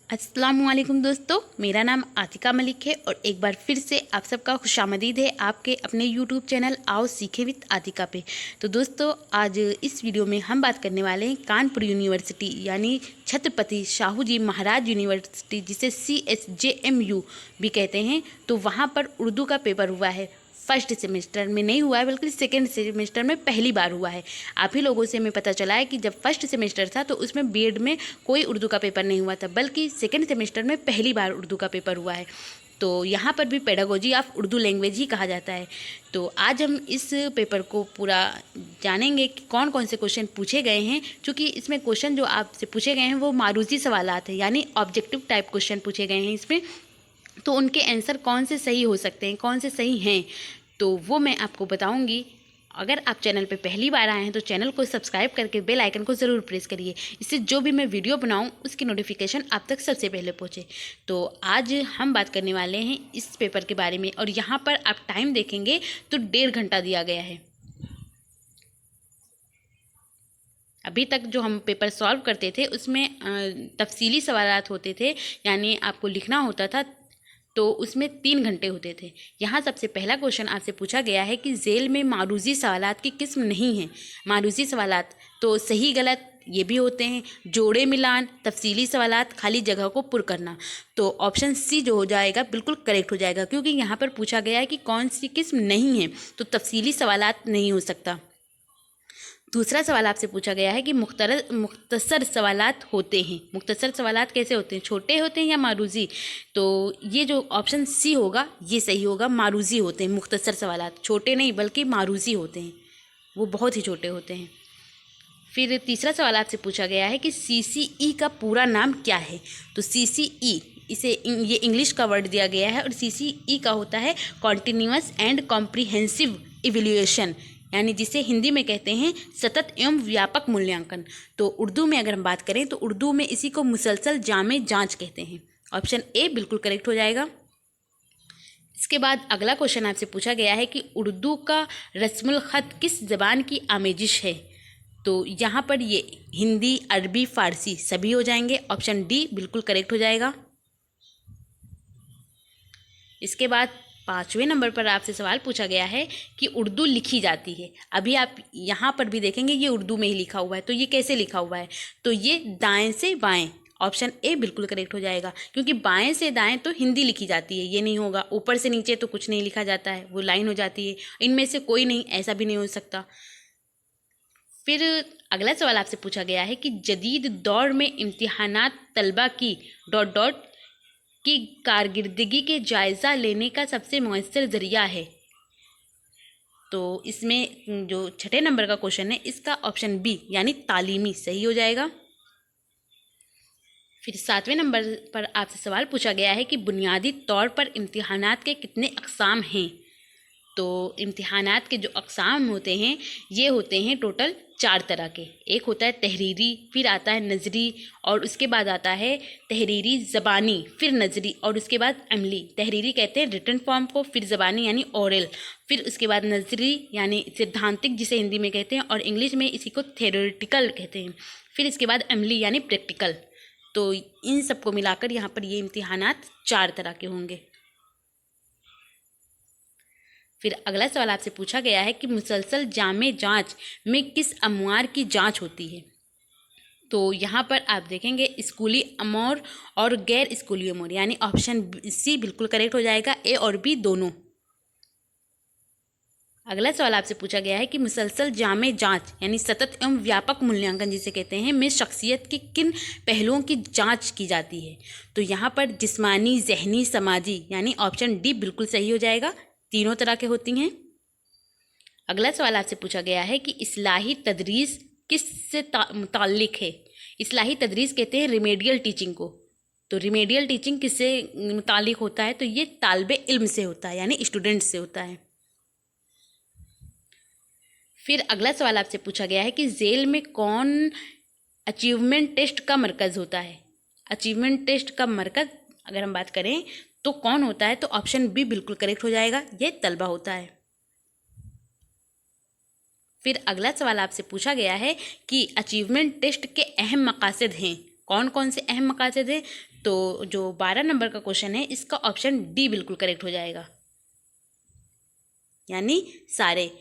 अस्सलामुअलैकुम दोस्तों, मेरा नाम आतिका मलिक है और एक बार फिर से आप सबका खुशामदीद है आपके अपने यूट्यूब चैनल आओ सीखे विद आतिका पे। तो दोस्तों, आज इस वीडियो में हम बात करने वाले हैं कानपुर यूनिवर्सिटी यानी छत्रपति शाहू जी महाराज यूनिवर्सिटी, जिसे CSJMU भी कहते हैं। तो वहाँ पर उर्दू का पेपर हुआ है। फर्स्ट सेमेस्टर में नहीं हुआ है बल्कि सेकेंड सेमेस्टर में पहली बार हुआ है। आप ही लोगों से हमें पता चला है कि जब फर्स्ट सेमेस्टर था तो उसमें बीएड में कोई उर्दू का पेपर नहीं हुआ था, बल्कि सेकेंड सेमेस्टर में पहली बार उर्दू का पेपर हुआ है। तो यहाँ पर भी पेडागोजी ऑफ उर्दू लैंग्वेज ही कहा जाता है। तो आज हम इस पेपर को पूरा जानेंगे कि कौन कौन से क्वेश्चन पूछे गए हैं। चूँकि इसमें क्वेश्चन जो आपसे पूछे गए हैं वो मारूजी सवालात हैं, यानी ऑब्जेक्टिव टाइप क्वेश्चन पूछे गए हैं इसमें। तो उनके आंसर कौन से सही हो सकते हैं, कौन से सही हैं, तो वो मैं आपको बताऊंगी। अगर आप चैनल पे पहली बार आए हैं तो चैनल को सब्सक्राइब करके बेल आइकन को ज़रूर प्रेस करिए, इससे जो भी मैं वीडियो बनाऊं उसकी नोटिफिकेशन आप तक सबसे पहले पहुंचे। तो आज हम बात करने वाले हैं इस पेपर के बारे में, और यहाँ पर आप टाइम देखेंगे तो 1.5 घंटा दिया गया है। अभी तक जो हम पेपर सॉल्व करते थे उसमें तफसीली सवालात होते थे, यानी आपको लिखना होता था, तो उसमें 3 घंटे होते थे। यहाँ सबसे पहला क्वेश्चन आपसे पूछा गया है कि जेल में मारूजी सवालात की किस्म नहीं है। मारूजी सवालात तो सही गलत ये भी होते हैं, जोड़े मिलान, तफसीली सवालात, खाली जगह को पुर करना। तो ऑप्शन सी जो हो जाएगा बिल्कुल करेक्ट हो जाएगा, क्योंकि यहाँ पर पूछा गया है कि कौन सी किस्म नहीं है, तो तफसीली सवालात नहीं हो सकता। दूसरा सवाल आपसे पूछा गया है कि मुख्तसर सवालात होते हैं। मुख्तसर सवालात कैसे होते हैं, छोटे होते हैं या मारूजी? तो ये जो ऑप्शन सी होगा ये सही होगा, मारूजी होते हैं मुख्तसर सवालात। छोटे नहीं बल्कि मारूजी होते हैं, वो बहुत ही छोटे होते हैं। फिर तीसरा सवाल आपसे पूछा गया है कि CCE का पूरा नाम क्या है। तो CCE ये इंग्लिश का वर्ड दिया गया है, और CCE का होता है कॉन्टिन्यूअस एंड कॉम्प्रिहेंसिव इवेल्युएशन, यानी जिसे हिंदी में कहते हैं सतत एवं व्यापक मूल्यांकन। तो उर्दू में अगर हम बात करें तो उर्दू में इसी को मुसलसल जामे जांच कहते हैं। ऑप्शन ए बिल्कुल करेक्ट हो जाएगा। इसके बाद अगला क्वेश्चन आपसे पूछा गया है कि उर्दू का रस्मुल ख़त किस ज़बान की आमेजिश है। तो यहाँ पर ये हिंदी, अरबी, फ़ारसी सभी हो जाएंगे। ऑप्शन डी बिल्कुल करेक्ट हो जाएगा। इसके बाद 5वें नंबर पर आपसे सवाल पूछा गया है कि उर्दू लिखी जाती है। अभी आप यहाँ पर भी देखेंगे ये उर्दू में ही लिखा हुआ है, तो ये कैसे लिखा हुआ है, तो ये दाएं से बाएं। ऑप्शन ए बिल्कुल करेक्ट हो जाएगा, क्योंकि बाएं से दाएं तो हिंदी लिखी जाती है, ये नहीं होगा। ऊपर से नीचे तो कुछ नहीं लिखा जाता है, वो लाइन हो जाती है। इनमें से कोई नहीं, ऐसा भी नहीं हो सकता। फिर अगला सवाल आपसे पूछा गया है कि जदीद दौर में इम्तिहानात तलबा की डॉट डॉट की कारगिर्दगी के जायज़ा लेने का सबसे मौसर ज़रिया है। तो इसमें जो 6ठे नंबर का क्वेश्चन है इसका ऑप्शन बी यानी तालीमी सही हो जाएगा। फिर 7वें नंबर पर आपसे सवाल पूछा गया है कि बुनियादी तौर पर इम्तिहानात के कितने अक़साम हैं। तो इम्तिहानात के जो अक़साम होते हैं ये होते हैं टोटल 4 तरह के। एक होता है तहरीरी, फिर आता है नज़री, और उसके बाद आता है तहरीरी ज़बानी, फिर नज़री, और उसके बाद अमली। तहरीरी कहते हैं रिटन फॉर्म को, फिर ज़बानी यानी ओरल, फिर उसके बाद नज़री यानी सिद्धांतिक जिसे हिंदी में कहते हैं, और इंग्लिश में इसी को थ्योरेटिकल कहते हैं। फिर इसके बाद अमली यानी प्रैक्टिकल। तो इन सबको मिलाकर यहाँ पर ये इम्तिहानात 4 तरह के होंगे। फिर अगला सवाल आपसे पूछा गया है कि मुसलसल जामे जांच में किस अमवार की जांच होती है। तो यहाँ पर आप देखेंगे स्कूली अमौर और गैर स्कूली अमौर, यानी ऑप्शन सी बिल्कुल करेक्ट हो जाएगा, ए और बी दोनों। अगला सवाल आपसे पूछा गया है कि मुसलसल जामे जांच यानी सतत एवं व्यापक मूल्यांकन जिसे कहते हैं में शख्सियत के किन पहलुओं की जांच की जाती है। तो यहाँ पर जिस्मानी, जहनी, समाजी, यानी ऑप्शन डी बिल्कुल सही हो जाएगा। तीनों तरह के होती हैं। अगला सवाल आपसे पूछा गया है कि इस्लाही तदरीस किससे मुताल्लिक है। इस्लाही तदरीस कहते हैं रिमेडियल टीचिंग को। तो रिमेडियल टीचिंग किससे मुताल्लिक होता है, तो ये तालिबे इल्म से होता है, यानी स्टूडेंट से होता है। फिर अगला सवाल आपसे पूछा गया है कि जेल में कौन अचीवमेंट टेस्ट का मरकज़ होता है। अचीवमेंट टेस्ट का मरकज़ अगर हम बात करें तो कौन होता है, तो ऑप्शन बी बिल्कुल करेक्ट हो जाएगा, ये तलबा होता है। फिर अगला सवाल आपसे पूछा गया है कि अचीवमेंट टेस्ट के अहम मकासद हैं कौन कौन से अहम मकासद हैं? तो जो 12 नंबर का क्वेश्चन है इसका ऑप्शन डी बिल्कुल करेक्ट हो जाएगा, यानी सारे।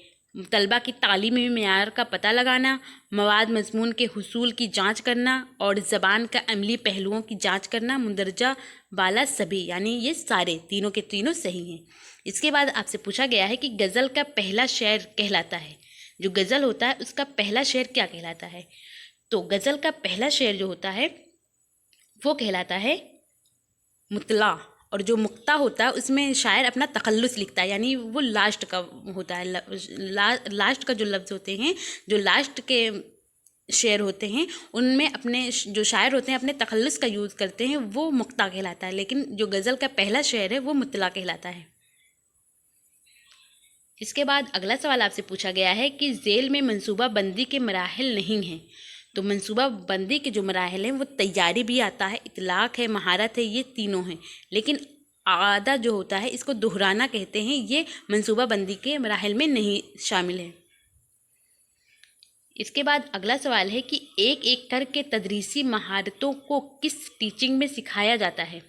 तलबा की तालीमी मेयार का पता लगाना, मवाद मजमून के हुसूल की जांच करना और ज़बान का अमली पहलुओं की जांच करना, मुंदरजा बाला सभी, यानी ये सारे तीनों के तीनों सही हैं। इसके बाद आपसे पूछा गया है कि गज़ल का पहला शेर कहलाता है, जो गज़ल होता है उसका पहला शेर क्या कहलाता है? तो गज़ल का पहला शेर जो होता है वो कहलाता है मुतला, और जो मुक्ता होता है उसमें शायर अपना तखल्लुस लिखता है, यानी वो लास्ट का होता है। लास्ट का जो लफ्ज़ होते हैं, जो लास्ट के शेर होते हैं, उनमें अपने जो शायर होते हैं अपने तखल्लुस का यूज़ करते हैं, वो मुक्ता कहलाता है। लेकिन जो गज़ल का पहला शेर है वो मुतला कहलाता है। इसके बाद अगला सवाल आपसे पूछा गया है कि ज़ेल में मंसूबा बंदी के मराहिल नहीं हैं। तो मंसूबा बंदी के जो मराहिल हैं वो तैयारी भी आता है, इतलाक़ है, महारत है, ये तीनों हैं। लेकिन आदा जो होता है इसको दोहराना कहते हैं, ये मंसूबा बंदी के मराहिल में नहीं शामिल है। इसके बाद अगला सवाल है कि एक एक करके तदरीसी महारतों को किस टीचिंग में सिखाया जाता है?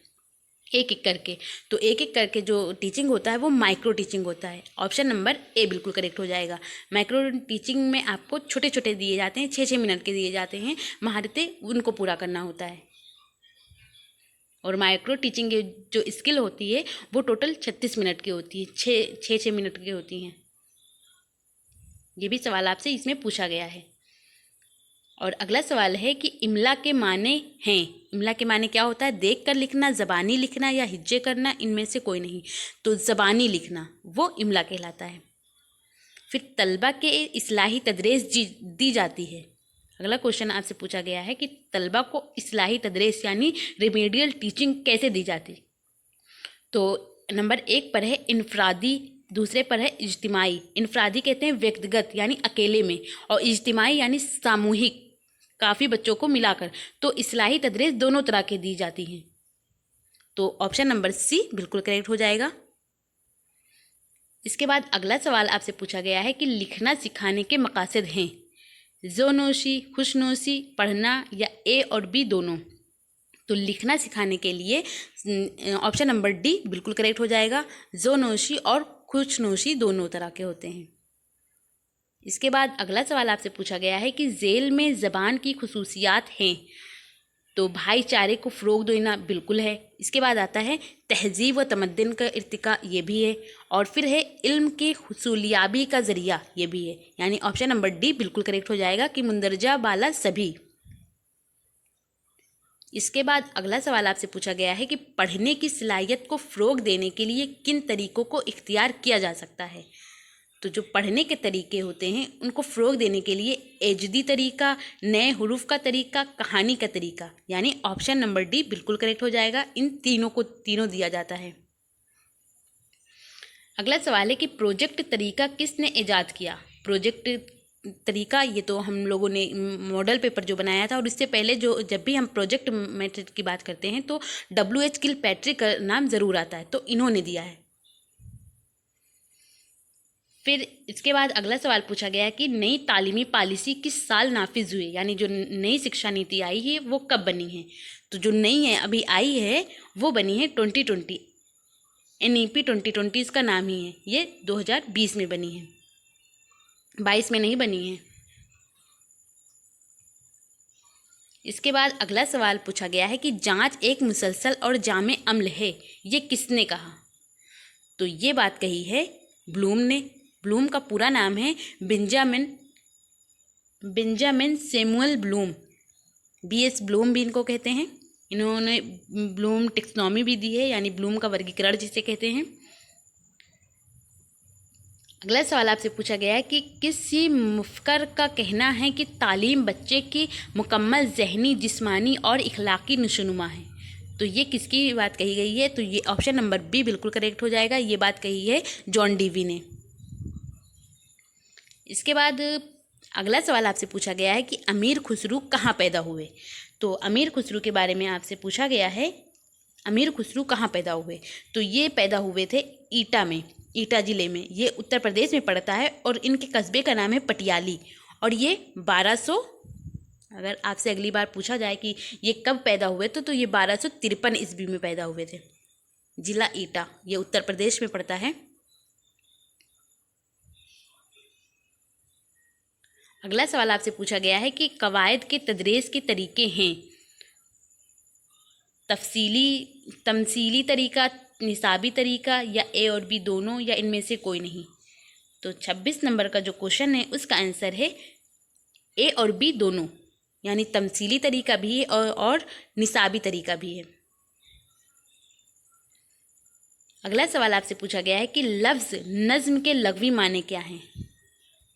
एक एक करके, तो एक एक करके जो टीचिंग होता है वो माइक्रो टीचिंग होता है। ऑप्शन नंबर ए बिल्कुल करेक्ट हो जाएगा। माइक्रो टीचिंग में आपको छोटे छोटे दिए जाते हैं, 6-6 मिनट के दिए जाते हैं महारतें, उनको पूरा करना होता है। और माइक्रो टीचिंग की जो स्किल होती है वो टोटल 36 मिनट की होती है, 6-6 मिनट की होती हैं। ये भी सवाल आपसे इसमें पूछा गया है। और अगला सवाल है कि इमला के माने हैं। इमला के माने क्या होता है? देख कर लिखना, ज़बानी लिखना या हिज्जे करना, इनमें से कोई नहीं। तो ज़बानी लिखना वो इमला कहलाता है। फिर तलबा के इस्लाही तदरीस दी जाती है। अगला क्वेश्चन आपसे पूछा गया है कि तलबा को इस्लाही तदरीस यानी रेमेडियल टीचिंग कैसे दी जाती? तो नंबर 1 पर है इनफरादी, दूसरे पर है इज्तिमाई। इनफरादी कहते हैं व्यक्तिगत यानी अकेले में, और इज्तिमाई यानी सामूहिक, काफ़ी बच्चों को मिलाकर। तो इस्लाही तदरीस दोनों तरह की दी जाती हैं। तो ऑप्शन नंबर सी बिल्कुल करेक्ट हो जाएगा। इसके बाद अगला सवाल आपसे पूछा गया है कि लिखना सिखाने के मकासद हैं। ज़ोनोशी, खुशनोशी, पढ़ना या ए और बी दोनों? तो लिखना सिखाने के लिए ऑप्शन नंबर डी बिल्कुल करेक्ट हो जाएगा। ज़ोनोशी और खुशनोशी दोनों तरह के होते हैं। इसके बाद अगला सवाल आपसे पूछा गया है कि ज़ेल में ज़बान की खुसूसियात हैं। तो भाईचारे को फ़रोग़ देना बिल्कुल है। इसके बाद आता है तहज़ीब व तमद्दुन का इर्तिका, ये भी है। और फिर है इल्म की हुसूलियाबी का ज़रिया, ये भी है। यानी ऑप्शन नंबर डी बिल्कुल करेक्ट हो जाएगा कि मुंदरजा बाला सभी। इसके बाद अगला सवाल आपसे पूछा गया है कि पढ़ने की सलाहियत को फ़रोग़ देने के लिए किन तरीक़ों को इख्तियार किया जा सकता है? तो जो पढ़ने के तरीके होते हैं उनको फ़रोग़ देने के लिए एजदी तरीका, नए हुरूफ का तरीका, कहानी का तरीका, यानी ऑप्शन नंबर डी बिल्कुल करेक्ट हो जाएगा। इन तीनों को तीनों दिया जाता है। अगला सवाल है कि प्रोजेक्ट तरीका किसने ईजाद किया? प्रोजेक्ट तरीका ये तो हम लोगों ने मॉडल पेपर जो बनाया था, और इससे पहले जो जब भी हम प्रोजेक्ट मेथड की बात करते हैं तो W.H. किलपैट्रिक का नाम ज़रूर आता है, तो इन्होंने दिया है। फिर इसके बाद अगला सवाल पूछा गया है कि नई तालीमी पॉलिसी किस साल नाफिज हुई, यानी जो नई शिक्षा नीति आई है वो कब बनी है? तो जो नई है अभी आई है वो बनी है 2020, NEP 2020 इसका नाम ही है। ये 2020 में बनी है, 22 में नहीं बनी है। इसके बाद अगला सवाल पूछा गया है कि जांच एक मुसलसल और जामे अमल है, ये किसने कहा? तो ये बात कही है ब्लूम ने। ब्लूम का पूरा नाम है Benjamin Samuel Bloom, BS Bloom भी इनको कहते हैं। इन्होंने ब्लूम टेक्सोनॉमी भी दी है, यानी ब्लूम का वर्गीकरण जिसे कहते हैं। अगला सवाल आपसे पूछा गया है कि किसी मुफ़क्कर का कहना है कि तालीम बच्चे की मुकम्मल ज़हनी, जिस्मानी और इखलाकी नशोनुमा है। तो ये किसकी बात कही गई है? तो ये ऑप्शन नंबर बी बिल्कुल करेक्ट हो जाएगा। ये बात कही है जॉन डीवी ने। इसके बाद अगला सवाल आपसे पूछा गया है कि अमीर खुसरू कहाँ पैदा हुए? तो अमीर खुसरू के बारे में आपसे पूछा गया है, अमीर खुसरू कहाँ पैदा हुए? तो ये पैदा हुए थे ईटा में, ईटा ज़िले में। ये उत्तर प्रदेश में पड़ता है और इनके कस्बे का नाम है पटियाली, और ये 1200 अगर आपसे अगली बार पूछा जाए कि ये कब पैदा हुए तो ये 1253 ईस्वी में पैदा हुए थे। जिला ईटा, ये उत्तर प्रदेश में पड़ता है। अगला सवाल आपसे पूछा गया है कि कवायद के तदरीस के तरीके हैं तमसीली तरीका, निसाबी तरीका या ए और बी दोनों या इनमें से कोई नहीं। तो 26 नंबर का जो क्वेश्चन है उसका आंसर है ए और बी दोनों, यानी तमसीली तरीका भी है और निसाबी तरीका भी है। अगला सवाल आपसे पूछा गया है कि लफ्ज़ नज़्म के लग़वी माने क्या हैं।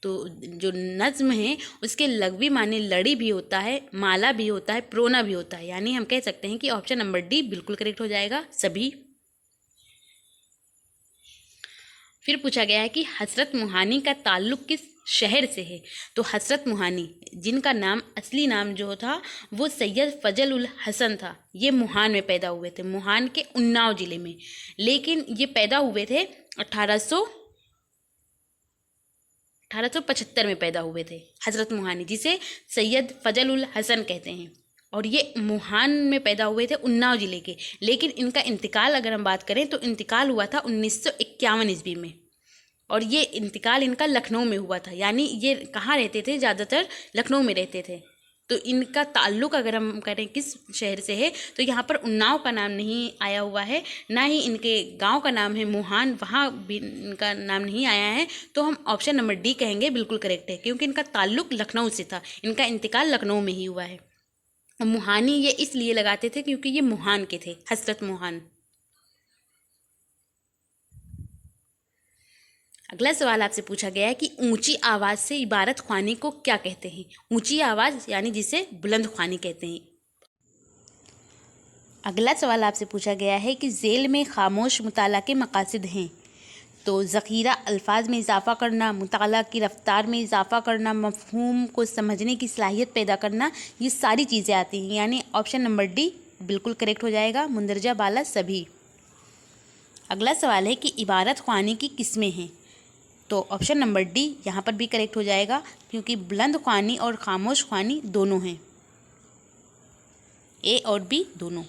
तो जो नज़्म है उसके लग़वी माने लड़ी भी होता है, माला भी होता है, प्रोना भी होता है, यानी हम कह सकते हैं कि ऑप्शन नंबर डी बिल्कुल करेक्ट हो जाएगा, सभी। फिर पूछा गया है कि हज़रत मुहानी का ताल्लुक़ किस शहर से है। तो हज़रत मुहानी, जिनका नाम असली नाम जो था वो सैयद फजल उल हसन था, ये मुहान में पैदा हुए थे, मुहान के उन्नाव ज़िले में। लेकिन ये पैदा हुए थे 1875 में पैदा हुए थे हज़रत मुहानी, जिसे सैयद फजल उल हसन कहते हैं। और ये मुहान में पैदा हुए थे उन्नाव ज़िले के। लेकिन इनका इंतकाल अगर हम बात करें तो इंतकाल हुआ था 1951 ईस्वी में, और ये इंतकाल इनका लखनऊ में हुआ था। यानी ये कहाँ रहते थे, ज़्यादातर लखनऊ में रहते थे। तो इनका ताल्लुक़ अगर हम करें किस शहर से है तो यहाँ पर उन्नाव का नाम नहीं आया हुआ है, ना ही इनके गांव का नाम है मुहान, वहाँ भी इनका नाम नहीं आया है। तो हम ऑप्शन नंबर डी कहेंगे, बिल्कुल करेक्ट है, क्योंकि इनका ताल्लुक़ लखनऊ से था, इनका इंतकाल लखनऊ में ही हुआ है। मुहानी ये इसलिए लगाते थे क्योंकि ये मुहान के थे, हज़रत मुहान। अगला सवाल आपसे पूछा गया है कि ऊंची आवाज़ से इबारत ख्वानी को क्या कहते हैं। ऊंची आवाज़ यानी जिसे बुलंद ख्वानी कहते हैं। अगला सवाल आपसे पूछा गया है कि झेल में खामोश मुताला के मकासद हैं। तो ज़ख़ीरा, अल्फाज में इजाफ़ा करना, मुताला की रफ्तार में इजाफ़ा करना, मफ़हूम को समझने की सलाहियत पैदा करना, ये सारी चीज़ें आती हैं, यानी ऑप्शन नंबर डी बिल्कुल करेक्ट हो जाएगा, मुंदरजा बाला सभी। अगला सवाल है कि इबारत ख्वानी की किस्में हैं। तो ऑप्शन नंबर डी यहाँ पर भी करेक्ट हो जाएगा, क्योंकि बुलंद ख्वानी और खामोश ख्वानी दोनों हैं, ए और बी दोनों।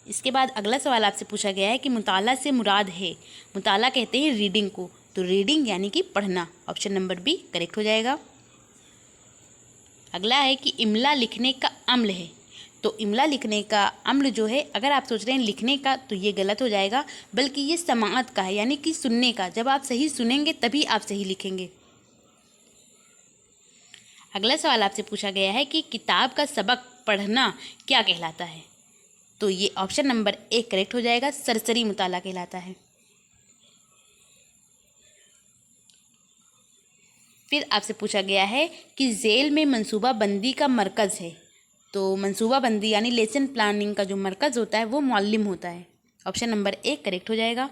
इसके बाद अगला सवाल आपसे पूछा गया है कि मुताला से मुराद है। मुताला कहते हैं रीडिंग को, तो रीडिंग यानी कि पढ़ना, ऑप्शन नंबर बी करेक्ट हो जाएगा। अगला है कि इमला लिखने का अम्ल है। तो इमला लिखने का अम्ल जो है, अगर आप सोच रहे हैं लिखने का तो ये गलत हो जाएगा, बल्कि ये समाअत का है, यानी कि सुनने का। जब आप सही सुनेंगे तभी आप सही लिखेंगे। अगला सवाल आपसे पूछा गया है कि किताब का सबक पढ़ना क्या कहलाता है। तो ये ऑप्शन नंबर ए करेक्ट हो जाएगा, सरसरी मुताला कहलाता है। फिर आपसे पूछा गया है कि झेल में मंसूबा बंदी का मरकज़ है। तो मंसूबा बंदी यानी लेसन प्लानिंग का जो मरकज़ होता है वो मौल्लिम होता है, ऑप्शन नंबर ए करेक्ट हो जाएगा।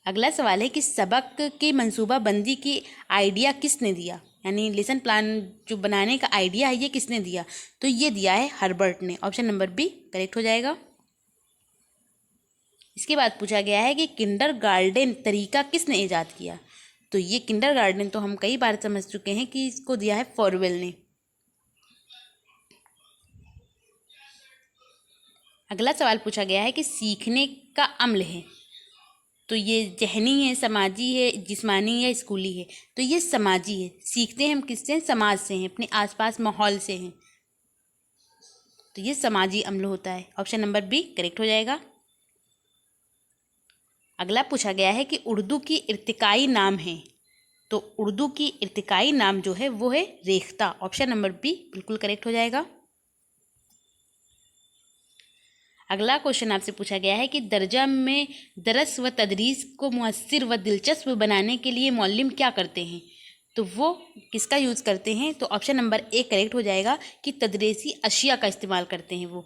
अगला सवाल है कि सबक की मंसूबा बंदी की आइडिया किसने दिया, यानी लेसन प्लान जो बनाने का आइडिया है ये किसने दिया। तो ये दिया है हर्बर्ट ने, ऑप्शन नंबर बी करेक्ट हो जाएगा। इसके बाद पूछा गया है कि किंडरगार्टन तरीका किसने ईजाद किया। तो ये किंडरगार्टन तो हम कई बार समझ चुके हैं कि इसको दिया है फॉरवेल ने। अगला सवाल पूछा गया है कि सीखने का अमल है। तो ये जहनी है, समाजी है, जिस्मानी या स्कूली है। तो ये समाजी है, सीखते हैं हम किससे, समाज से हैं, अपने आसपास माहौल से हैं। तो ये समाजी अमल होता है, ऑप्शन नंबर बी करेक्ट हो जाएगा। अगला पूछा गया है कि उर्दू की इर्तिकाई नाम है। तो उर्दू की इर्तिकाई नाम जो है वो है रेख्ता, ऑप्शन नंबर बी बिल्कुल करेक्ट हो जाएगा। अगला क्वेश्चन आपसे पूछा गया है कि दर्जा में दरस व तदरीस को मुअस्सिर व दिलचस्प बनाने के लिए मौल्लिम क्या करते हैं। तो वो किसका यूज़ करते हैं। तो ऑप्शन नंबर ए करेक्ट हो जाएगा कि तदरीसी अशिया का इस्तेमाल करते हैं वो।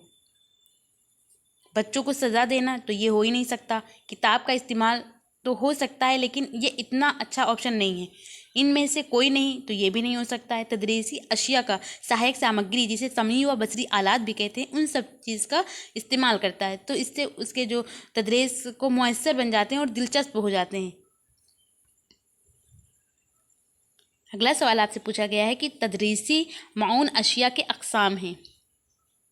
बच्चों को सज़ा देना तो ये हो ही नहीं सकता, किताब का इस्तेमाल तो हो सकता है लेकिन ये इतना अच्छा ऑप्शन नहीं है। इनमें से कोई नहीं तो ये भी नहीं हो सकता है। तदरीसी अशिया का सहायक सामग्री जिसे समी व बसरी आलात भी कहते हैं, उन सब चीज़ का इस्तेमाल करता है। तो इससे उसके जो तदरीस को मुयस्सर बन जाते हैं और दिलचस्प हो जाते हैं। अगला सवाल आपसे पूछा गया है कि तदरीसी माउन अशिया के अक़साम हैं।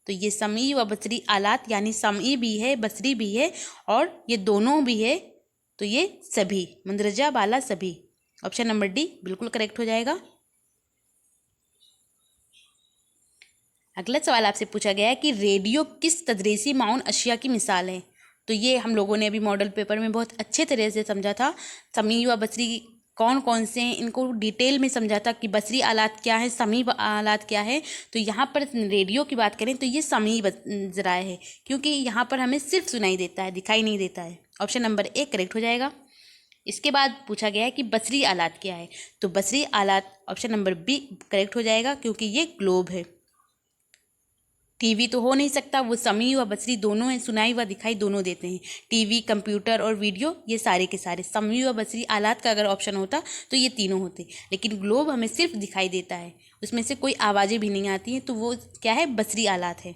तो ये समई व बसरी आलात, यानी समई भी है, बसरी भी है और ये दोनों भी है, तो ये सभी, मंदरजा बाला सभी। ऑप्शन नंबर डी बिल्कुल करेक्ट हो जाएगा। अगला सवाल आपसे पूछा गया है कि रेडियो किस तदरीसी माउन अशिया की मिसाल है। तो ये हम लोगों ने अभी मॉडल पेपर में बहुत अच्छे तरह से समझा था। समी व बसरी कौन कौन से हैं, इनको डिटेल में समझा था कि बसरी आलात क्या है, समी आलात क्या है। तो यहाँ पर रेडियो की बात करें तो ये समी ज़राए है, क्योंकि यहाँ पर हमें सिर्फ सुनाई देता है, दिखाई नहीं देता है। ऑप्शन नंबर ए करेक्ट हो जाएगा। इसके बाद पूछा गया है कि बसरी आलात क्या है। तो बसरी आलात ऑप्शन नंबर बी करेक्ट हो जाएगा, क्योंकि ये ग्लोब है। टीवी तो हो नहीं सकता, वो समी व बसरी दोनों हैं, सुनाई व दिखाई दोनों देते हैं। टीवी, कंप्यूटर और वीडियो ये सारे के सारे समी व बसरी आलात का अगर ऑप्शन होता तो ये तीनों होते, लेकिन ग्लोब हमें सिर्फ दिखाई देता है, उसमें से कोई आवाज़ें भी नहीं आती हैं, तो वो क्या है, बसरी आलात है।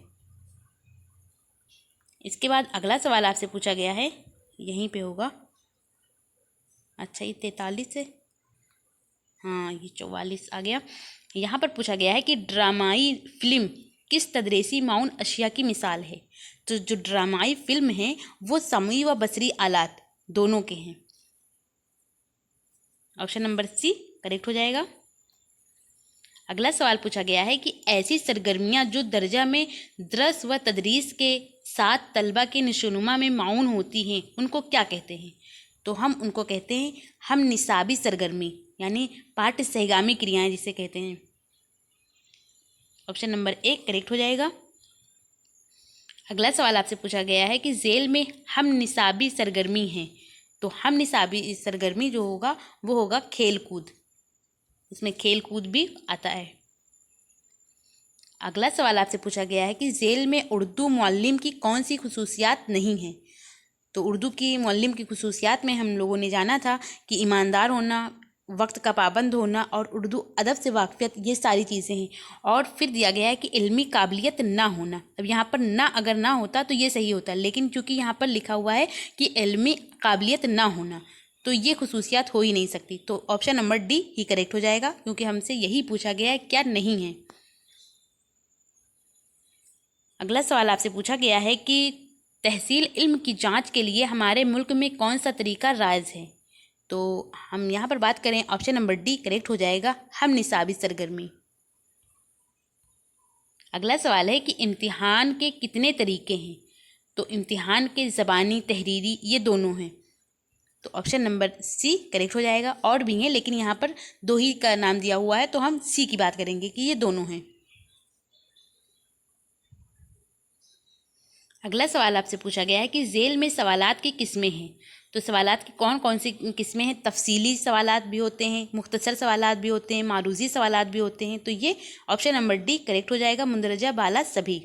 इसके बाद अगला सवाल आपसे पूछा गया है, यहीं पे होगा, अच्छा ये 43 है, हाँ ये 44 आ गया। यहाँ पर पूछा गया है कि ड्रामाई फिल्म किस तदरीसी माउन अशिया की मिसाल है। तो जो ड्रामाई फिल्म है वो समी व बसरी आलात दोनों के हैं। ऑप्शन नंबर सी करेक्ट हो जाएगा। अगला सवाल पूछा गया है कि ऐसी सरगर्मियाँ जो दर्जा में दरस व तदरीस के साथ तलबा के नशोनुमा में माउन होती हैं उनको क्या कहते हैं। तो हम उनको कहते हैं हम निसाबी सरगर्मी, यानी पाठ्य सहगामी क्रियाएं जिसे कहते हैं। ऑप्शन नंबर ए करेक्ट हो जाएगा। अगला सवाल आपसे पूछा गया है कि जेल में हम निसाबी सरगर्मी हैं। तो हम निसाबी सरगर्मी जो होगा वो होगा खेल कूद, इसमें खेल कूद भी आता है। अगला सवाल आपसे पूछा गया है कि जेल में उर्दू मुअल्लिम की कौन सी खुसूसियात नहीं है। तो उर्दू की मुअल्लिम की खुसूसियात में हम लोगों ने जाना था कि ईमानदार होना, वक्त का पाबंद होना और उर्दू अदब से वाकफियत, ये सारी चीज़ें हैं। और फिर दिया गया है कि इल्मी काबिलियत ना होना। अब यहाँ पर ना अगर ना होता तो ये सही होता, लेकिन चूँकि यहाँ पर लिखा हुआ है कि इल्मी काबिलियत ना होना, तो ये खुसूसियात हो ही नहीं सकती। तो ऑप्शन नंबर डी ही करेक्ट हो जाएगा, क्योंकि हमसे यही पूछा गया है क्या नहीं है। अगला सवाल आपसे पूछा गया है कि तहसील इल्म की जांच के लिए हमारे मुल्क में कौन सा तरीका राइज है। तो हम यहाँ पर बात करें, ऑप्शन नंबर डी करेक्ट हो जाएगा, हम निसाबी सरगर्मी। अगला सवाल है कि इम्तिहान के कितने तरीके हैं। तो इम्तिहान के ज़बानी, तहरीरी, ये दोनों हैं। तो ऑप्शन नंबर सी करेक्ट हो जाएगा। और भी हैं लेकिन यहाँ पर 2 ही का नाम दिया हुआ है, तो हम सी की बात करेंगे कि ये दोनों हैं। अगला सवाल आपसे पूछा गया है कि जेल में सवालात की किस्में हैं। तो सवालात की कौन कौन सी किस्में हैं। तफसीली सवालात भी होते हैं, मुख्तसर सवालात भी होते हैं, मारूजी सवालात भी होते हैं। तो ये ऑप्शन नंबर डी करेक्ट हो जाएगा, मुंदरजा बाला सभी।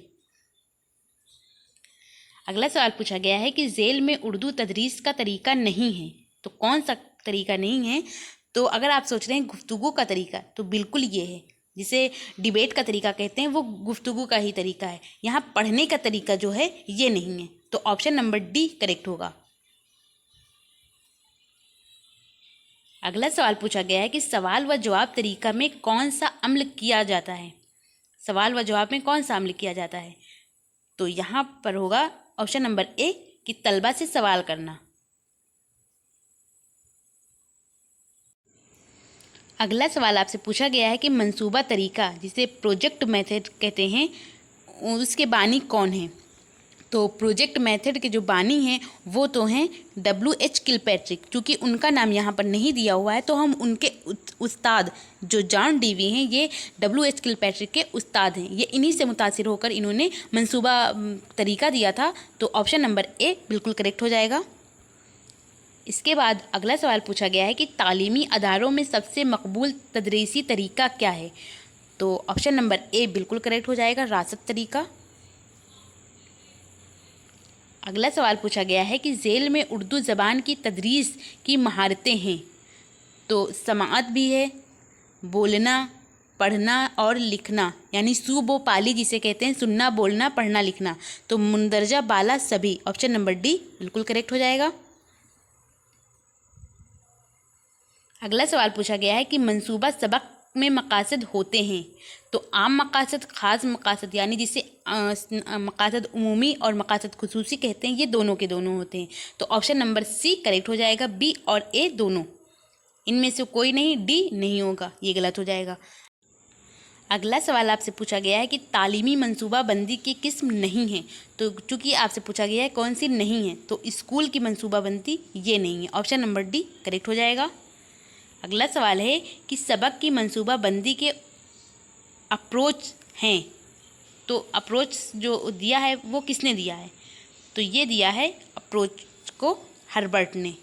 अगला सवाल पूछा गया है कि जेल में उर्दू तदरीस का तरीका नहीं है। तो कौन सा तरीका नहीं है। तो अगर आप सोच रहे हैं गुफ्तगू का तरीका, तो बिल्कुल ये है, जिसे डिबेट का तरीका कहते हैं, वो गुफ्तगू का ही तरीका है। यहाँ पढ़ने का तरीका जो है ये नहीं है। तो ऑप्शन नंबर डी करेक्ट होगा। अगला सवाल पूछा गया है कि सवाल व जवाब तरीका में कौन सा अमल किया जाता है। सवाल व जवाब में कौन सा अमल किया जाता है। तो यहाँ पर होगा ऑप्शन नंबर ए कि तलबा से सवाल करना। अगला सवाल आपसे पूछा गया है कि मंसूबा तरीका, जिसे प्रोजेक्ट मेथड कहते हैं, उसके बानी कौन है। तो प्रोजेक्ट मेथड के जो बानी हैं वो तो हैं W.H. किलपैट्रिक। चूँकि उनका नाम यहाँ पर नहीं दिया हुआ है तो हम उनके उस्ताद जो जॉन डीवी हैं, ये W.H. किलपैट्रिक के उस्ताद हैं। ये इन्हीं से मुतासिर होकर इन्होंने मंसूबा तरीका दिया था। तो ऑप्शन नंबर ए बिल्कुल करेक्ट हो जाएगा। इसके बाद अगला सवाल पूछा गया है कि तालीमी अदारों में सबसे मकबूल तदरीसी तरीका क्या है। तो ऑप्शन नंबर ए बिल्कुल करेक्ट हो जाएगा, रासत तरीका। अगला सवाल पूछा गया है कि जेल में उर्दू ज़बान की तदरीस की महारतें हैं। तो समाअत भी है, बोलना, पढ़ना और लिखना, यानी सूबो पाली जिसे कहते हैं, सुनना, बोलना, पढ़ना, लिखना। तो मुंदरजा बाला सभी, ऑप्शन नंबर डी बिल्कुल करेक्ट हो जाएगा। अगला सवाल पूछा गया है कि मंसूबा सबक में मकासद होते हैं। तो आम मकासद, ख़ास मकासद, यानी जिसे मकासद उमूमी और मकासद खुसूसी कहते हैं, ये दोनों के दोनों होते हैं। तो ऑप्शन नंबर सी करेक्ट हो जाएगा, बी और ए दोनों, इनमें से कोई नहीं, डी नहीं होगा, ये गलत हो जाएगा। अगला सवाल आपसे पूछा गया है कि तालीमी मंसूबाबंदी की किस्म नहीं है। तो चूंकि आपसे पूछा गया है कौन सी नहीं है, तो स्कूल की मंसूबाबंदी ये नहीं है, ऑप्शन नंबर डी करेक्ट हो जाएगा। अगला सवाल है कि सबक की मंसूबाबंदी के अप्रोच हैं। तो अप्रोच जो दिया है वो किसने दिया है? तो ये दिया है अप्रोच को हर्बर्ट ने,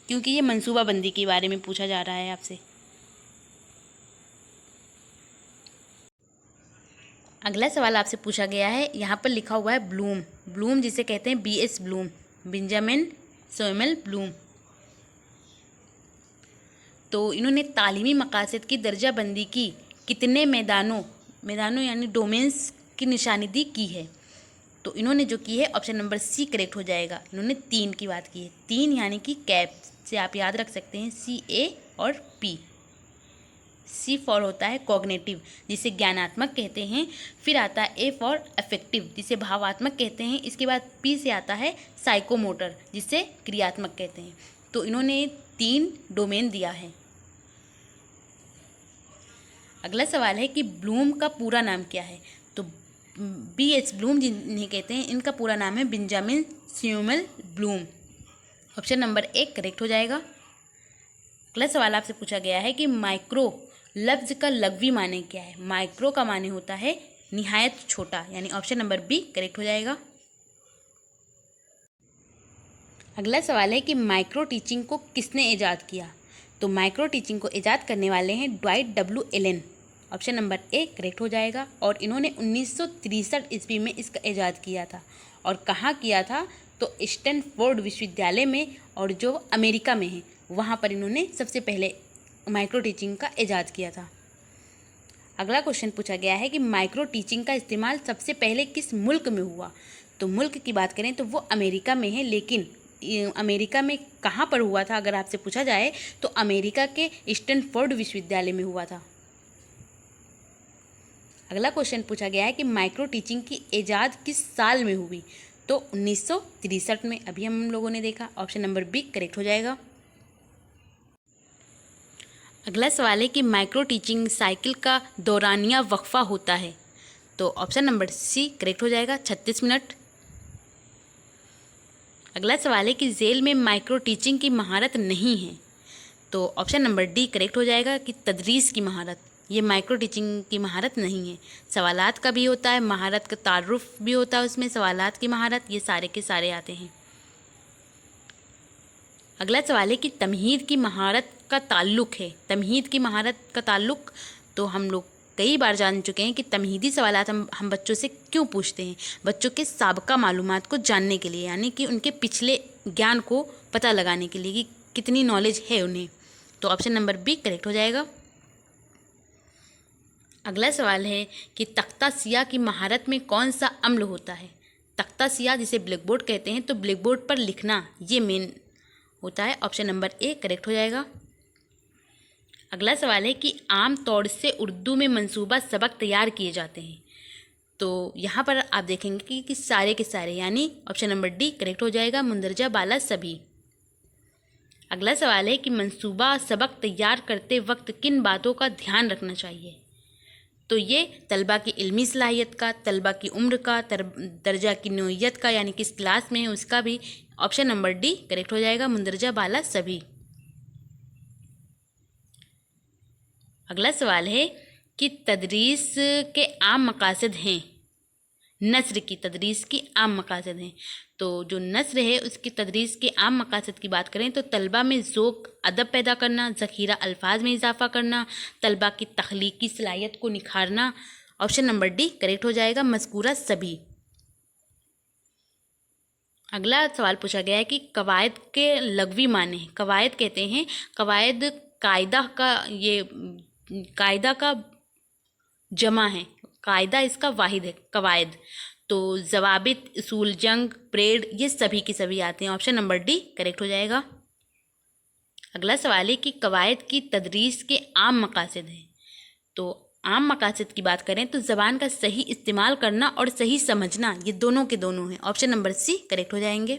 क्योंकि ये मंसूबाबंदी के बारे में पूछा जा रहा है आपसे। अगला सवाल आपसे पूछा गया है, यहाँ पर लिखा हुआ है ब्लूम। ब्लूम जिसे कहते हैं BS Bloom, Benjamin Samuel Bloom. तो इन्होंने तालीमी मकासद की दर्जाबंदी की कितने मैदानों यानी डोमेन्स की निशानदेही की है? तो इन्होंने जो की है ऑप्शन नंबर सी करेक्ट हो जाएगा। इन्होंने 3 की बात की है, 3 यानी कि कैप से आप याद रख सकते हैं CA और P। C फॉर होता है कॉग्निटिव, जिसे ज्ञानात्मक कहते हैं। फिर आता है A फॉर अफेक्टिव, जिसे भावात्मक कहते हैं। इसके बाद P से आता है साइकोमोटर, जिसे क्रियात्मक कहते हैं। तो इन्होंने 3 डोमेन दिया है। अगला सवाल है कि ब्लूम का पूरा नाम क्या है? तो BH ब्लूम जिन्हें कहते हैं, इनका पूरा नाम है Benjamin Samuel Bloom, option number 1 correct हो जाएगा। अगला सवाल आपसे पूछा गया है कि माइक्रो लफ्ज़ का लघवी माने क्या है? माइक्रो का माने होता है निहायत छोटा, यानी ऑप्शन नंबर बी करेक्ट हो जाएगा। अगला सवाल है कि माइक्रो टीचिंग को किसने ईजाद किया? तो माइक्रो टीचिंग को ईजाद करने वाले हैं Dwight W Allen, option number A correct हो जाएगा। और इन्होंने 1963 ईस्वी में इसका ईजाद किया था। और कहाँ किया था? तो स्टैनफोर्ड विश्वविद्यालय में, और जो अमेरिका में है वहाँ पर इन्होंने सबसे पहले माइक्रो टीचिंग का ईजाद किया था। अगला क्वेश्चन पूछा गया है कि माइक्रो टीचिंग का इस्तेमाल सबसे पहले किस मुल्क में हुआ? तो मुल्क की बात करें तो वो अमेरिका में है, लेकिन अमेरिका में कहाँ पर हुआ था अगर आपसे पूछा जाए तो अमेरिका के स्टैनफोर्ड विश्वविद्यालय में हुआ था। अगला क्वेश्चन पूछा गया है कि माइक्रो टीचिंग की ईजाद किस साल में हुई? तो 1963 में, अभी हम लोगों ने देखा, ऑप्शन नंबर बी करेक्ट हो जाएगा। अगला सवाल है कि माइक्रो टीचिंग साइकिल का दौरानिया वक्फा होता है। तो ऑप्शन नंबर सी करेक्ट हो जाएगा, 36 मिनट। अगला सवाल है कि जेल में माइक्रो टीचिंग की महारत नहीं है। तो ऑप्शन नंबर डी करेक्ट हो जाएगा कि तदरीस की महारत, ये माइक्रो टीचिंग की महारत नहीं है। सवालात का भी होता है, महारत का तारुफ भी होता है उसमें, सवालात की महारत, ये सारे के सारे आते हैं। अगला सवाल है कि तमहीद की महारत का ताल्लुक़ है। तमहीद की महारत का ताल्लुक़ तो हम लोग कई बार जान चुके हैं कि तमहीदी सवालात हम बच्चों से क्यों पूछते हैं? बच्चों के साबका मालूमात को जानने के लिए, यानी कि उनके पिछले ज्ञान को पता लगाने के लिए कि कितनी नॉलेज है उन्हें। तो ऑप्शन नंबर बी करेक्ट हो जाएगा। अगला सवाल है कि तख्ता सिया की महारत में कौन सा अम्ल होता है? तख्ता सिया जिसे ब्लैक बोर्ड कहते हैं, तो ब्लैक बोर्ड पर लिखना ये मेन होता है, ऑप्शन नंबर ए करेक्ट हो जाएगा। अगला सवाल है कि आम तौर से उर्दू में मंसूबा सबक तैयार किए जाते हैं। तो यहाँ पर आप देखेंगे कि सारे के सारे, यानी ऑप्शन नंबर डी करेक्ट हो जाएगा, मुंदरजा बाला सभी। अगला सवाल है कि मंसूबा सबक तैयार करते वक्त किन बातों का ध्यान रखना चाहिए? तो ये तलबा की इल्मी सलाहियत का, तलबा की उम्र का, दर्जा की नौइयत का, यानी किस क्लास में है उसका भी, ऑप्शन नंबर डी करेक्ट हो जाएगा, मुंदरजा बाला सभी। अगला सवाल है कि तदरीस के आम मकासद हैं। नस्र की तदरीस की आम मकासद हैं। तो जो नस्र है उसकी तदरीस के आम मकासद की बात करें तो तलबा में ज़ौक़ अदब पैदा करना, ज़ख़ीरा अल्फाज में इजाफ़ा करना, तलबा की तख्लीकी सलाहियत को निखारना, ऑप्शन नंबर डी करेक्ट हो जाएगा, मज़कूरा सभी। अगला सवाल पूछा गया है कि कवायद के लग़वी माने। कवायद कहते हैं, कवायद कायदा का जमा है, कायदा इसका वाहिद है कवायद। तो ज़वाबित, उसूल जंग, परेड, ये सभी के सभी आते हैं, ऑप्शन नंबर डी करेक्ट हो जाएगा। अगला सवाल है कि कवायद की तदरीस के आम मकासद हैं। तो आम मकासद की बात करें तो ज़बान का सही इस्तेमाल करना और सही समझना, ये दोनों के दोनों हैं। ऑप्शन नंबर सी करेक्ट हो जाएंगे।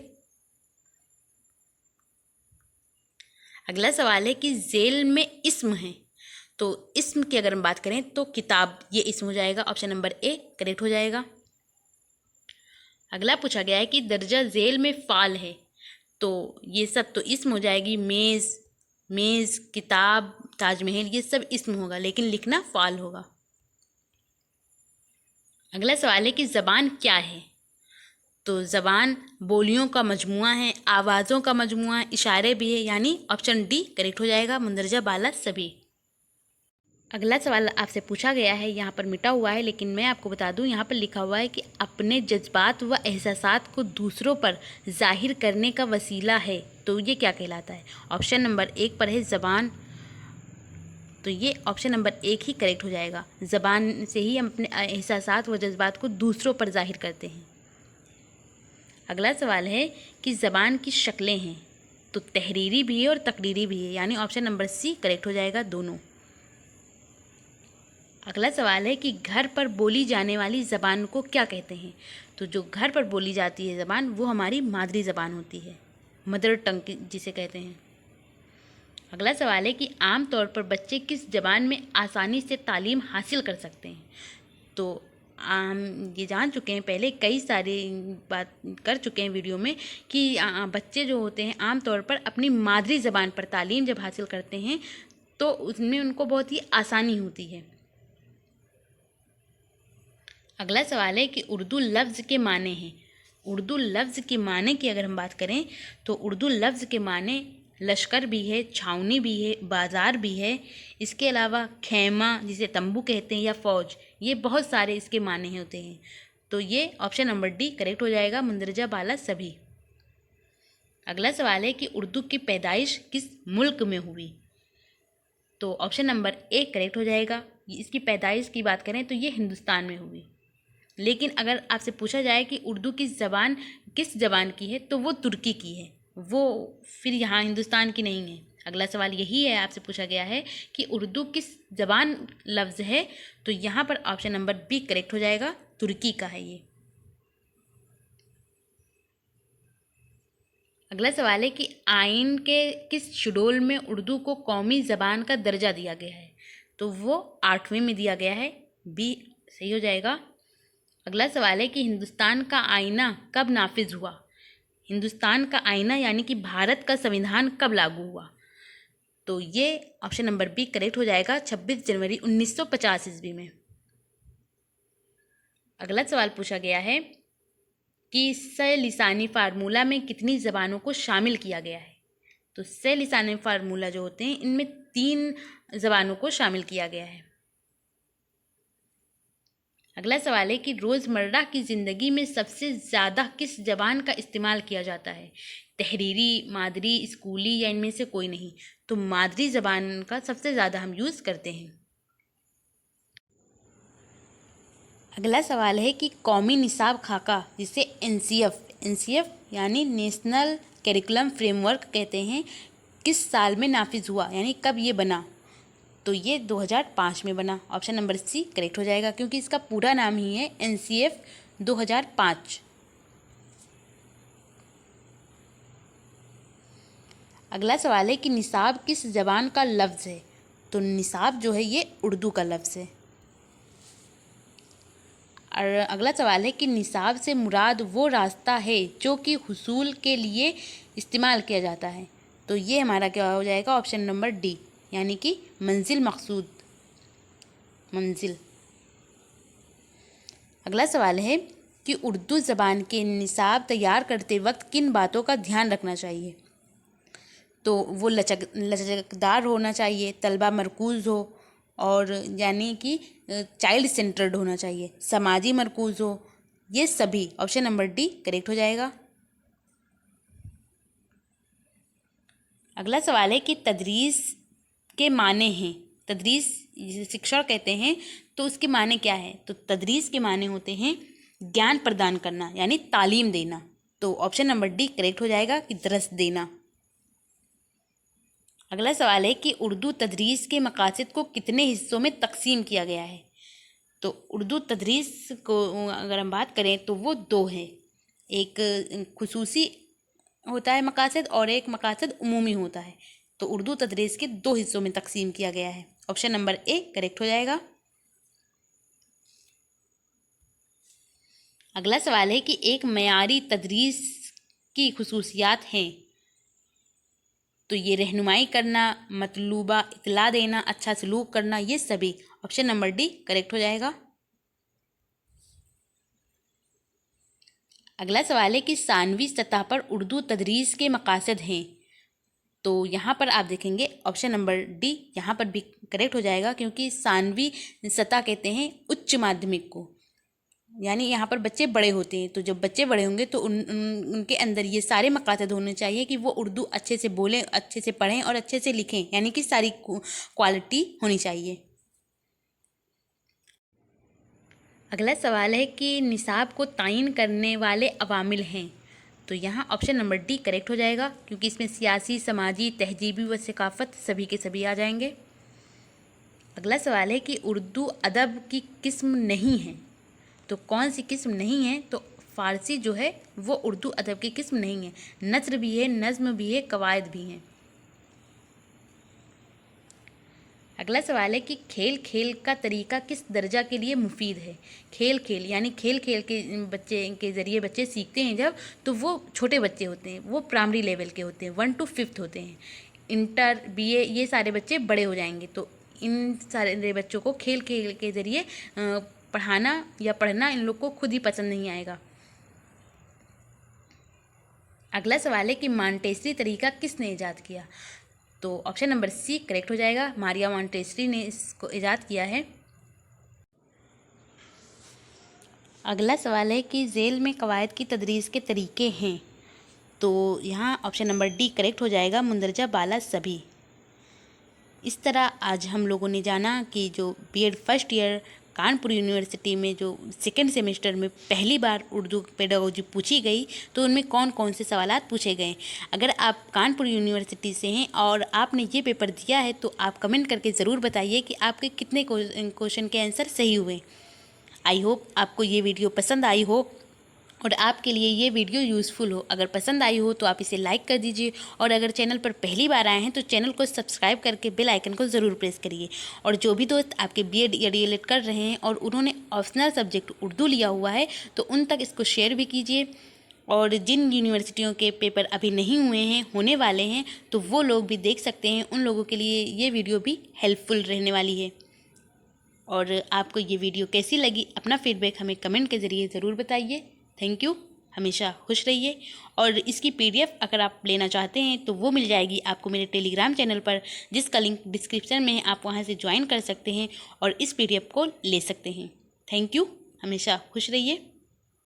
अगला सवाल है कि जेल में इस्म है। तो इस्म की अगर हम बात करें तो किताब, ये इस्म हो जाएगा। ऑप्शन नंबर ए करेक्ट हो जाएगा। अगला पूछा गया है कि दर्जा झेल में फ़ाल है। तो ये सब तो इस्म हो जाएगी। मेज़, किताब, ताजमहल, ये सब इस्म होगा, लेकिन लिखना फ़ाल होगा। अगला सवाल है कि ज़बान क्या है। तो ज़बान बोलियों का मजमुआ है, आवाज़ों का मजमुआ है, इशारे भी है, यानी ऑप्शन डी करेक्ट हो जाएगा। मुंदरजा बाला सभी। अगला सवाल आपसे पूछा गया है, यहाँ पर मिटा हुआ है लेकिन मैं आपको बता दूँ, यहाँ पर लिखा हुआ है कि अपने जज्बात व एहसासात को दूसरों पर जाहिर करने का वसीला है। तो ये क्या कहलाता है। ऑप्शन नंबर एक पर है ज़बान। तो ये ऑप्शन नंबर एक ही करेक्ट हो जाएगा। ज़बान से ही हम अपने एहसासात व जज्बात को दूसरों पर जाहिर करते हैं। अगला सवाल है कि ज़बान की शक्लें हैं। तो तहरीरी भी है और तकरीरी भी है, यानी ऑप्शन नंबर सी करेक्ट हो जाएगा, दोनों। अगला सवाल है कि घर पर बोली जाने वाली ज़बान को क्या कहते हैं। तो जो घर पर बोली जाती है ज़बान, वो हमारी मादरी ज़बान होती है, मदर टंग जिसे कहते हैं। अगला सवाल है कि आम तौर पर बच्चे किस ज़बान में आसानी से तालीम हासिल कर सकते हैं। तो ये जान चुके हैं, पहले कई सारे बात कर चुके हैं वीडियो में कि बच्चे जो होते हैं आम तौर पर अपनी मादरी ज़बान पर तालीम जब हासिल करते हैं तो उसमें उनको बहुत ही आसानी होती है। अगला सवाल है कि उर्दू लफ्ज़ के माने हैं। उर्दू लफ्ज़ के माने की अगर हम बात करें तो उर्दू लफ्ज़ के माने लश्कर भी है, छावनी भी है, बाज़ार भी है। इसके अलावा खैमा जिसे तंबू कहते हैं या फ़ौज, ये बहुत सारे इसके माने होते हैं। तो ये ऑप्शन नंबर डी करेक्ट हो जाएगा, मुंदरजा बाला सभी। अगला सवाल है कि उर्दू की पैदाइश किस मुल्क में हुई। तो ऑप्शन नंबर ए करेक्ट हो जाएगा। इसकी पैदाइश की बात करें तो ये हिंदुस्तान में हुई। लेकिन अगर आपसे पूछा जाए कि उर्दू की ज़बान किस ज़बान की है तो वो तुर्की की है, वो फिर यहाँ हिंदुस्तान की नहीं है। अगला सवाल यही है, आपसे पूछा गया है कि उर्दू किस ज़बान लफ्ज़ है। तो यहाँ पर ऑप्शन नंबर बी करेक्ट हो जाएगा, तुर्की का है ये। अगला सवाल है कि आइन के किस शेड्यूल में उर्दू को कौमी ज़बान का दर्जा दिया गया है। तो वो 8वें में दिया गया है, बी सही हो जाएगा। अगला सवाल है कि हिंदुस्तान का आईना कब नाफिज हुआ। हिंदुस्तान का आईना यानी कि भारत का संविधान कब लागू हुआ। तो ये ऑप्शन नंबर बी करेक्ट हो जाएगा, 26 जनवरी 1950 ईस्वी में। अगला सवाल पूछा गया है कि सह लिसानी फार्मूला में कितनी ज़बानों को शामिल किया गया है। तो सह लिसानी फार्मूला जो होते हैं इनमें 3 ज़बानों को शामिल किया गया है। अगला सवाल है कि रोज़मर्रा की ज़िंदगी में सबसे ज़्यादा किस ज़बान का इस्तेमाल किया जाता है। तहरीरी, मादरी, स्कूली या इनमें से कोई नहीं। तो मादरी ज़बान का सबसे ज़्यादा हम यूज़ करते हैं। अगला सवाल है कि कौमी निसाब खाका जिसे एनसीएफ यानी नेशनल करिकुलम फ्रेमवर्क कहते हैं, किस साल में नाफिज हुआ, यानी कब ये बना। तो ये 2005 में बना। ऑप्शन नंबर सी करेक्ट हो जाएगा, क्योंकि इसका पूरा नाम ही है एनसीएफ 2005। अगला सवाल है कि निसाब किस ज़बान का लफ्ज़ है। तो निसाब जो है ये उर्दू का लफ्ज़ है। और अगला सवाल है कि निसाब से मुराद वो रास्ता है जो कि हुसूल के लिए इस्तेमाल किया जाता है। तो ये हमारा क्या हो जाएगा, ऑप्शन नंबर डी, यानी कि मंजिल मकसूद, मंजिल। अगला सवाल है कि उर्दू ज़बान के निसाब तैयार करते वक्त किन बातों का ध्यान रखना चाहिए। तो वो लचकदार होना चाहिए, तलबा मरकूज़ हो, और यानी कि चाइल्ड सेंटर्ड होना चाहिए, समाजी मरकूज़ हो, ये सभी ऑप्शन नंबर डी करेक्ट हो जाएगा। अगला सवाल है कि तदरीस के माने हैं। तदरीस जिसे शिक्षण कहते हैं, तो उसके माने क्या है। तो तदरीस के माने होते हैं ज्ञान प्रदान करना, यानी तालीम देना। तो ऑप्शन नंबर डी करेक्ट हो जाएगा कि दरस देना। अगला सवाल है कि उर्दू तदरीस के मकासद को कितने हिस्सों में तकसीम किया गया है। तो उर्दू तदरीस को अगर हम बात करें तो वो दो है, एक खुसूसी होता है मकासद और एक मकासद उमूमी होता है। तो उर्दू तदरीस के दो हिस्सों में तकसीम किया गया है। ऑप्शन नंबर ए करेक्ट हो जाएगा। अगला सवाल है कि एक मयारी तदरीस की खुसूसियात हैं। तो ये रहनुमाई करना, मतलूबा इतला देना, अच्छा सलूक करना, ये सभी। ऑप्शन नंबर डी करेक्ट हो जाएगा। अगला सवाल है कि सानवी सतह पर उर्दू तदरीस के मकासद हैं। तो यहाँ पर आप देखेंगे ऑप्शन नंबर डी यहाँ पर भी करेक्ट हो जाएगा, क्योंकि सानवी सतह कहते हैं उच्च माध्यमिक को, यानी यहाँ पर बच्चे बड़े होते हैं। तो जब बच्चे बड़े होंगे तो उनके अंदर ये सारे मकासद होने चाहिए कि वो उर्दू अच्छे से बोलें, अच्छे से पढ़ें और अच्छे से लिखें, यानी कि सारी क्वालिटी होनी चाहिए। अगला सवाल है कि निसाब को तायीन करने वाले अवामिल हैं। तो यहाँ ऑप्शन नंबर डी करेक्ट हो जाएगा, क्योंकि इसमें सियासी, समाजी, तहजीबी व सकाफ़त सभी के सभी आ जाएंगे। अगला सवाल है कि उर्दू अदब की किस्म नहीं है। तो कौन सी किस्म नहीं है? तो फ़ारसी जो है वो उर्दू अदब की किस्म नहीं है। नस्र भी है, नज़्म भी है, कवायद भी हैं। अगला सवाल है कि खेल खेल का तरीका किस दर्जा के लिए मुफीद है। खेल खेल यानी खेल खेल के बच्चे के ज़रिए बच्चे सीखते हैं जब, तो वो छोटे बच्चे होते हैं, वो प्राइमरी लेवल के होते हैं, 1 to 5 होते हैं। इंटर, बीए ये सारे बच्चे बड़े हो जाएंगे। तो इन सारे बच्चों को खेल खेल के ज़रिए पढ़ाना या पढ़ना इन लोग को खुद ही पसंद नहीं आएगा। अगला सवाल है कि मॉन्टेसरी तरीका किसने ईजाद किया। तो ऑप्शन नंबर सी करेक्ट हो जाएगा, मारिया मॉन्टेसरी ने इसको ईजाद किया है। अगला सवाल है कि झेल में कवायद की तदरीस के तरीके हैं। तो यहाँ ऑप्शन नंबर डी करेक्ट हो जाएगा, मुंदरजा बाला सभी। इस तरह आज हम लोगों ने जाना कि जो BEd first year Kanpur university में जो सेकेंड सेमेस्टर में पहली बार उर्दू पेडागोजी पूछी गई, तो उनमें कौन कौन से सवालात पूछे गए। अगर आप कानपुर यूनिवर्सिटी से हैं और आपने ये पेपर दिया है तो आप कमेंट करके ज़रूर बताइए कि आपके कितने क्वेश्चन के आंसर सही हुए। आई होप आपको ये वीडियो पसंद आई हो और आपके लिए ये वीडियो यूज़फुल हो। अगर पसंद आई हो तो आप इसे लाइक कर दीजिए, और अगर चैनल पर पहली बार आए हैं तो चैनल को सब्सक्राइब करके बेल आइकन को ज़रूर प्रेस करिए। और जो भी दोस्त आपके बीएड या डीएलएड कर रहे हैं और उन्होंने ऑप्शनल सब्जेक्ट उर्दू लिया हुआ है तो उन तक इसको शेयर भी कीजिए। और जिन यूनिवर्सिटियों के पेपर अभी नहीं हुए हैं, होने वाले हैं, तो वो लोग भी देख सकते हैं। उन लोगों के लिए ये वीडियो भी हेल्पफुल रहने वाली है। और आपको ये वीडियो कैसी लगी, अपना फीडबैक हमें कमेंट के ज़रिए ज़रूर बताइए। थैंक यू, हमेशा खुश रहिए। और इसकी पीडीएफ अगर आप लेना चाहते हैं तो वो मिल जाएगी आपको मेरे टेलीग्राम चैनल पर, जिसका लिंक डिस्क्रिप्शन में है। आप वहां से ज्वाइन कर सकते हैं और इस पीडीएफ को ले सकते हैं। थैंक यू, हमेशा खुश रहिए।